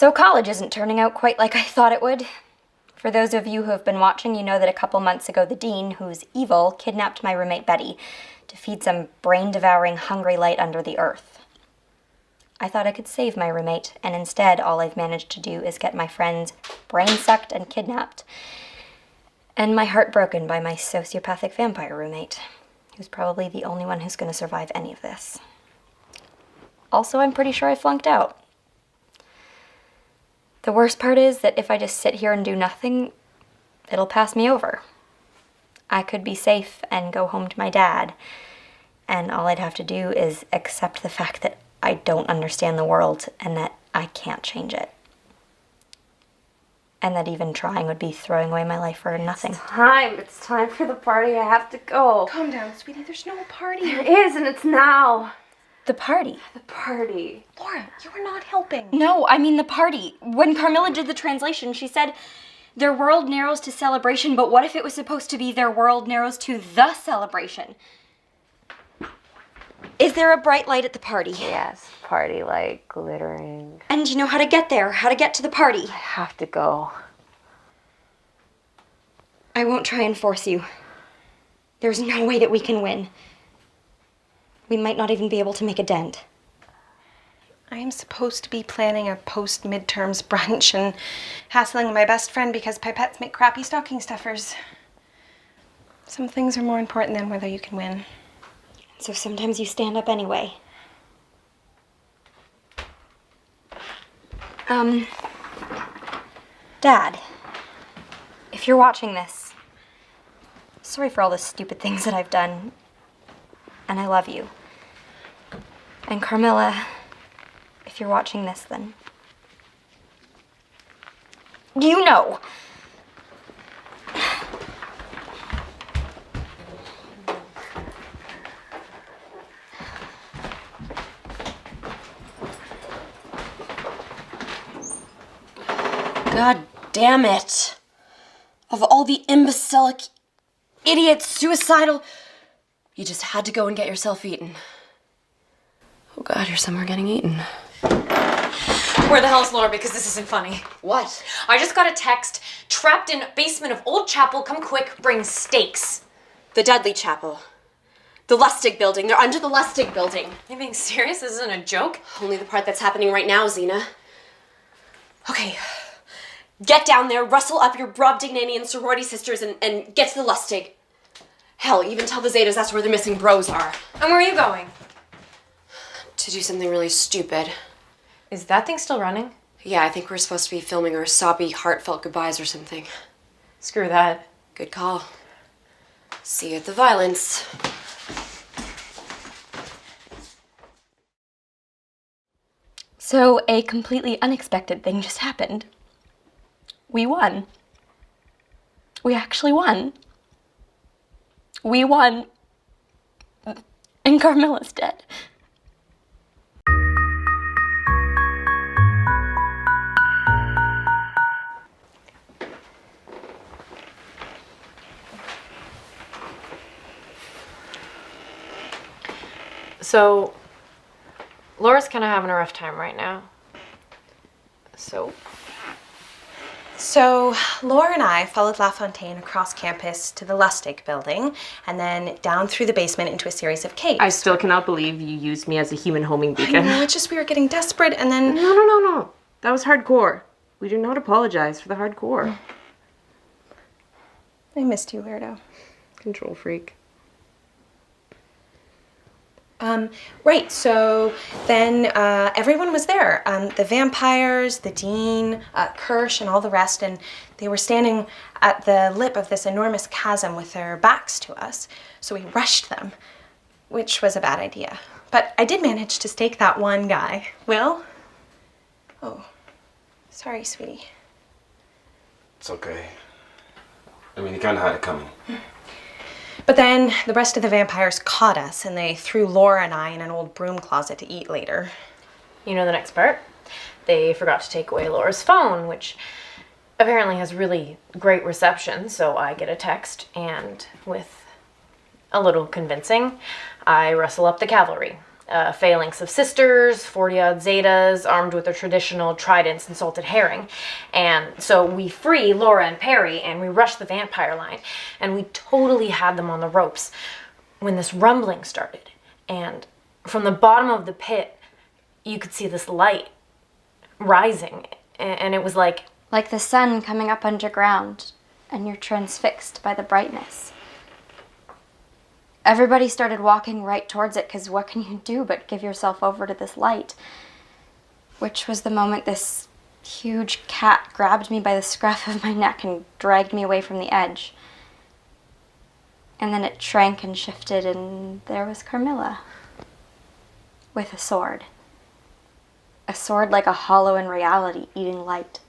So college isn't turning out quite like I thought it would. For those of you who have been watching, you know that a couple months ago the dean, who's evil, kidnapped my roommate Betty to feed some brain-devouring hungry light under the earth. I thought I could save my roommate, and instead all I've managed to do is get my friends brain-sucked and kidnapped, and my heart broken by my sociopathic vampire roommate, who's probably the only one who's going to survive any of this. Also, I'm pretty sure I flunked out. The worst part is that if I just sit here and do nothing, it'll pass me over. I could be safe and go home to my dad, and all I'd have to do is accept the fact that I don't understand the world and that I can't change it. And that even trying would be throwing away my life for nothing. It's time for the party. I have to go. Calm down, sweetie. There's no party. There is, and it's now. The party? The party. Laura, you are not helping. No, I mean the party. When Carmilla did the translation, she said, their world narrows to celebration, but what if it was supposed to be their world narrows to the celebration? Is there a bright light at the party? Yes, party light glittering. And you know how to get there, how to get to the party. I have to go. I won't try and force you. There's no way that we can win. We might not even be able to make a dent. I am supposed to be planning a post-midterms brunch and hassling my best friend because pipettes make crappy stocking stuffers. Some things are more important than whether you can win. So sometimes you stand up anyway. Dad, if you're watching this, sorry for all the stupid things that I've done. And I love you. And Carmilla, if you're watching this, then you know. God damn it. Of all the imbecilic, idiots, suicidal, you just had to go and get yourself eaten. Oh God, you're somewhere getting eaten. Where the hell is Laura? Because this isn't funny. What? I just got a text. Trapped in basement of old chapel. Come quick, bring steaks. The Dudley Chapel. The Lustig building. They're under the Lustig building. Are you being serious? This isn't a joke? Only the part that's happening right now, Xena. Okay. Get down there, rustle up your Brobdingnagian sorority sisters and get to the Lustig. Hell, even tell the Zetas that's where the missing bros are. And where are you going? To do something really stupid. Is that thing still running? Yeah, I think we're supposed to be filming our soppy, heartfelt goodbyes or something. Screw that. Good call. See you at the violence. So a completely unexpected thing just happened. We won. We actually won. We won. And Carmilla's dead. So, Laura's kind of having a rough time right now. So Laura and I followed LaFontaine across campus to the Lustig building and then down through the basement into a series of caves. I still cannot believe you used me as a human homing beacon. I know, it's just we were getting desperate and then... No. That was hardcore. We do not apologize for the hardcore. I missed you, weirdo. Control freak. Right, so then everyone was there. The vampires, the dean, Kirsch, and all the rest, and they were standing at the lip of this enormous chasm with their backs to us, so we rushed them, which was a bad idea. But I did manage to stake that one guy. Will? Oh, sorry, sweetie. It's okay. I mean, you kind of had it coming. But then the rest of the vampires caught us and they threw Laura and I in an old broom closet to eat later. You know the next part? They forgot to take away Laura's phone, which apparently has really great reception, so I get a text, and with a little convincing, I rustle up the cavalry. phalanx of sisters, 40-odd Zetas, armed with their traditional tridents and salted herring. And so we free Laura and Perry, and we rush the vampire line, and we totally had them on the ropes when this rumbling started. And from the bottom of the pit, you could see this light rising, and it was like the sun coming up underground, and you're transfixed by the brightness. Everybody started walking right towards it, because what can you do but give yourself over to this light? Which was the moment this huge cat grabbed me by the scruff of my neck and dragged me away from the edge. And then it shrank and shifted, and there was Carmilla. With a sword. A sword like a hollow in reality, eating light.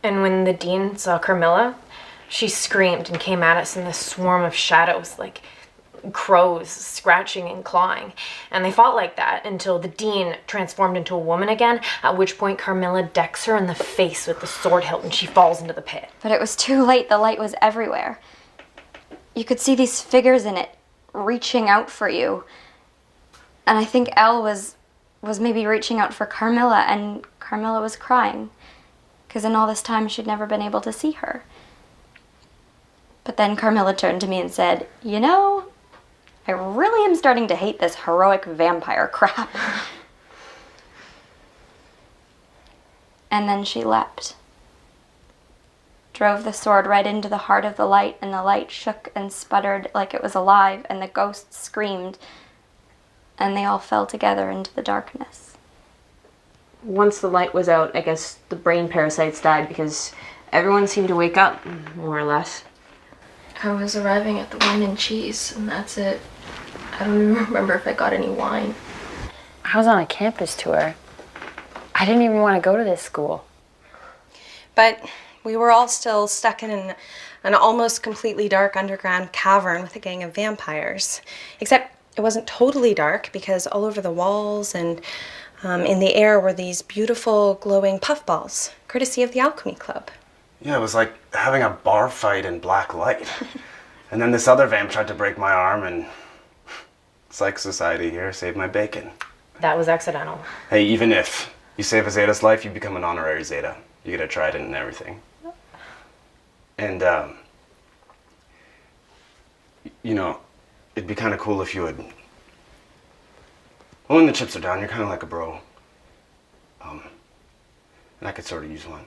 And when the dean saw Carmilla, she screamed and came at us in this swarm of shadows, like crows scratching and clawing. And they fought like that until the dean transformed into a woman again, at which point Carmilla decks her in the face with the sword hilt and she falls into the pit. But it was too late. The light was everywhere. You could see these figures in it reaching out for you. And I think Elle was maybe reaching out for Carmilla, and Carmilla was crying, because in all this time she'd never been able to see her. But then Carmilla turned to me and said, "You know, I really am starting to hate this heroic vampire crap." And then she leapt. Drove the sword right into the heart of the light, and the light shook and sputtered like it was alive, and the ghosts screamed, and they all fell together into the darkness. Once the light was out, I guess the brain parasites died because everyone seemed to wake up, more or less. I was arriving at the wine and cheese, and that's it. I don't even remember if I got any wine. I was on a campus tour. I didn't even want to go to this school. But we were all still stuck in an almost completely dark underground cavern with a gang of vampires. Except it wasn't totally dark, because all over the walls and in the air were these beautiful glowing puffballs, courtesy of the Alchemy Club. Yeah, it was like having a bar fight in black light. And then this other vamp tried to break my arm, and Psych Society here saved my bacon. That was accidental. Hey, even if you save a Zeta's life, you become an honorary Zeta. You get a trident and everything. And, you know, it'd be kind of cool if you would... Well, when the chips are down, you're kind of like a bro. And I could sort of use one.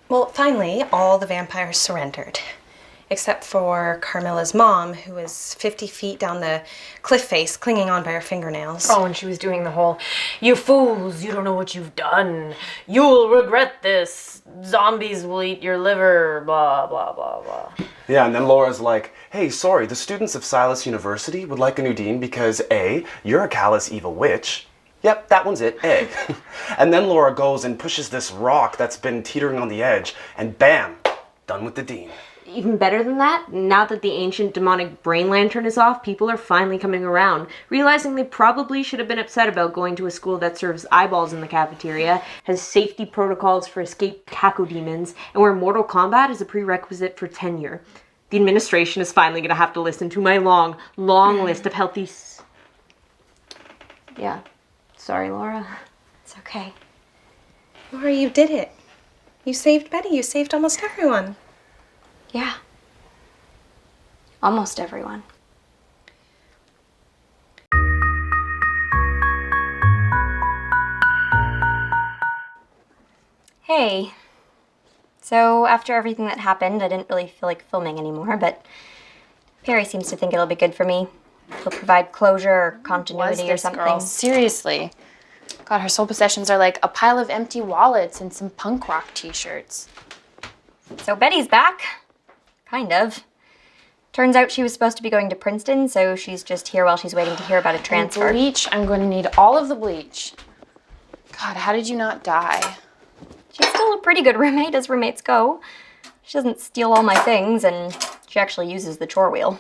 Well, finally, all the vampires surrendered, except for Carmilla's mom, who was 50 feet down the cliff face, clinging on by her fingernails. Oh, and she was doing the whole, "You fools, you don't know what you've done. You'll regret this. Zombies will eat your liver, blah, blah, blah, blah." Yeah, and then Laura's like, "Hey, sorry, the students of Silas University would like a new dean because A, you're a callous evil witch." Yep, that one's it, A. And then Laura goes and pushes this rock that's been teetering on the edge, and bam, done with the dean. Even better than that, now that the ancient demonic brain lantern is off, people are finally coming around, realizing they probably should have been upset about going to a school that serves eyeballs in the cafeteria, has safety protocols for escaped cacodemons, and where Mortal Kombat is a prerequisite for tenure. The administration is finally going to have to listen to my long, long list of healthy... Yeah. Sorry, Laura. It's okay. Laura, you did it. You saved Betty. You saved almost everyone. Yeah. Almost everyone. Hey. So, after everything that happened, I didn't really feel like filming anymore, but Perry seems to think it'll be good for me. He'll provide closure or continuity or something. Girl? Seriously. God, her soul possessions are like a pile of empty wallets and some punk rock t-shirts. So Betty's back. Kind of. Turns out she was supposed to be going to Princeton, so she's just here while she's waiting to hear about a transfer. Bleach. I'm going to need all of the bleach. God, how did you not die? She's still a pretty good roommate, as roommates go. She doesn't steal all my things, and she actually uses the chore wheel.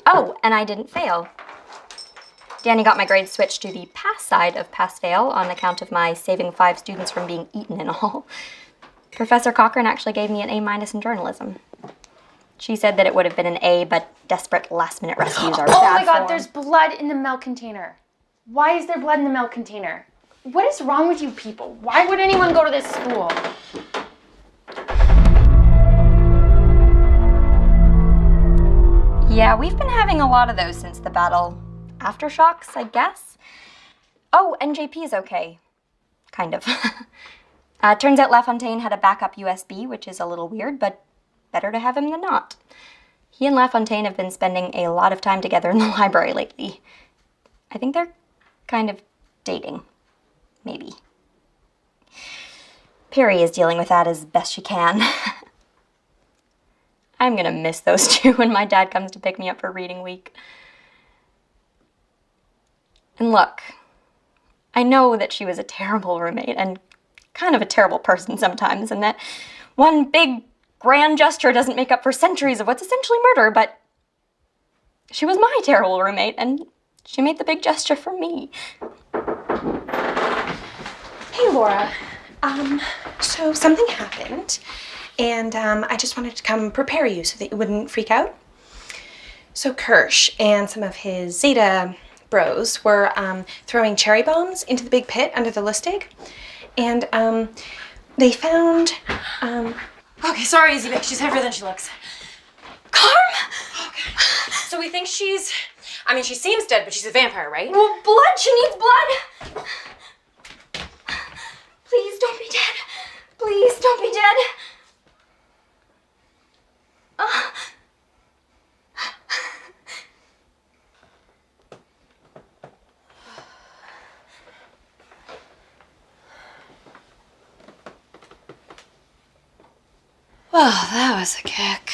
Oh, and I didn't fail. Danny got my grades switched to the pass side of pass-fail on account of my saving 5 students from being eaten and all. Professor Cochran actually gave me an A- in journalism. She said that it would have been an A, but desperate last-minute rescues are Oh bad my god, form. there's blood in the milk container. Why is there blood in the milk container? What is wrong with you people? Why would anyone go to this school? Yeah, we've been having a lot of those since the battle. Aftershocks, I guess? Oh, and JP's okay. Kind of. Turns out LaFontaine had a backup USB, which is a little weird, but better to have him than not. He and LaFontaine have been spending a lot of time together in the library lately. I think they're kind of dating. Maybe. Perry is dealing with that as best she can. I'm gonna miss those two when my dad comes to pick me up for reading week. And look, I know that she was a terrible roommate and kind of a terrible person sometimes, and that one big grand gesture doesn't make up for centuries of what's essentially murder, but she was my terrible roommate, and she made the big gesture for me. Hey, Laura. So something happened, and I just wanted to come prepare you so that you wouldn't freak out. So Kirsch and some of his Zeta bros were throwing cherry bombs into the big pit under the Lustig, and they found Okay, sorry, Izzy, but she's heavier than she looks. Carm! Okay. So we think she seems dead, but she's a vampire, right? Well, blood! She needs blood! Please don't be dead. Please don't be dead. Well, that was a kick.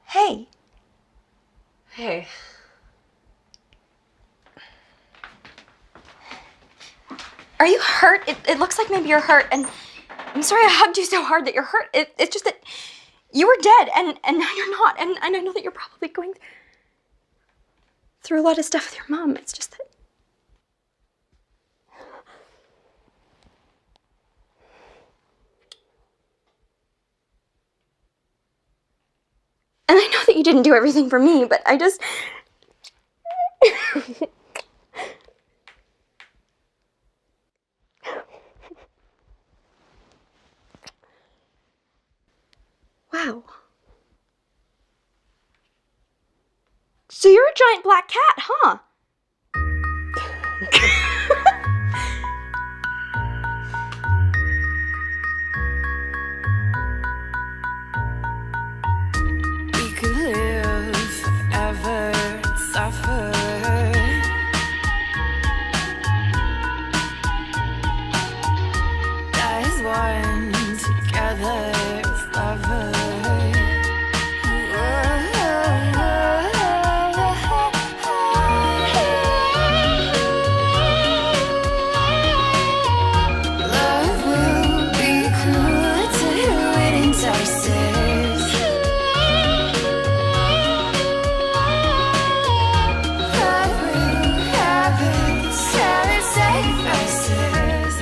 Hey. Hey. Are you hurt? It looks like maybe you're hurt, and I'm sorry I hugged you so hard that you're hurt. It's just that you were dead, and now you're not, and I know that you're probably going through a lot of stuff with your mom. It's just that... And I know that you didn't do everything for me, but I just... Wow. So you're a giant black cat, huh? We could live forever, suffer. That is one together forever. Love will be cruel to who it entices. Love will have its sacrifices.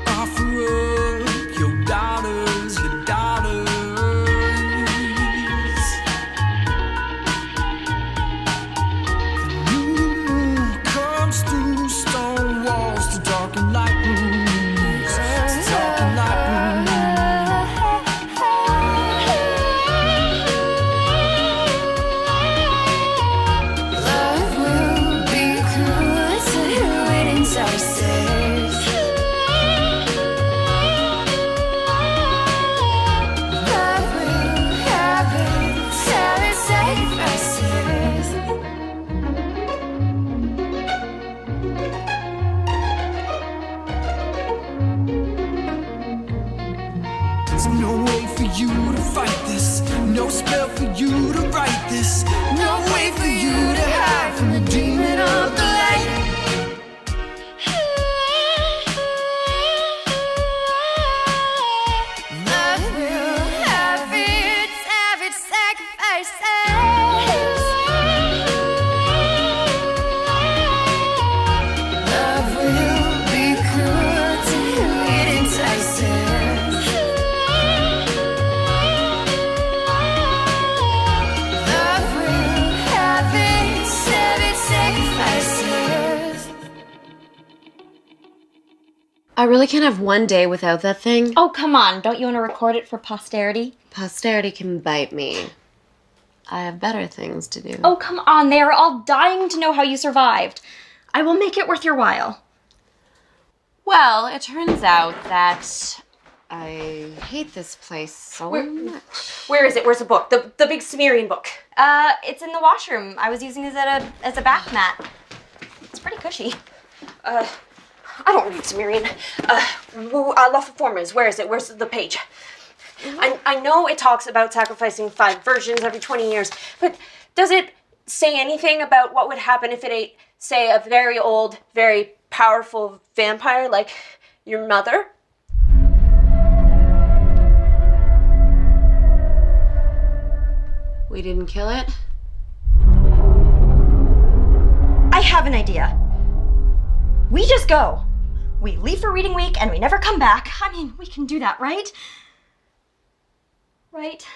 Offer up your daughters, your daughters. The new moon comes through stone walls to darken like rooms, to darken like rooms. Love will be cruel to who it entices. Love will have its sacrifices. There's no way for you to fight this, no spell for you to write this, no way for you to hide from the demon of the light. Love will I really can't have one day without that thing. Oh, come on. Don't you want to record it for posterity? Posterity can bite me. I have better things to do. Oh, come on. They are all dying to know how you survived. I will make it worth your while. Well, it turns out that I hate this place so much. Where is it? Where's the book? The big Sumerian book. It's in the washroom. I was using it as a bath mat. It's pretty cushy. I don't read Sumerian. Love Performers. Where is it? Where's the page? I know it talks about sacrificing 5 virgins every 20 years, but does it say anything about what would happen if it ate, say, a very old, very powerful vampire like your mother? We didn't kill it? I have an idea. We just go. We leave for reading week and we never come back. I mean, we can do that, right? Right?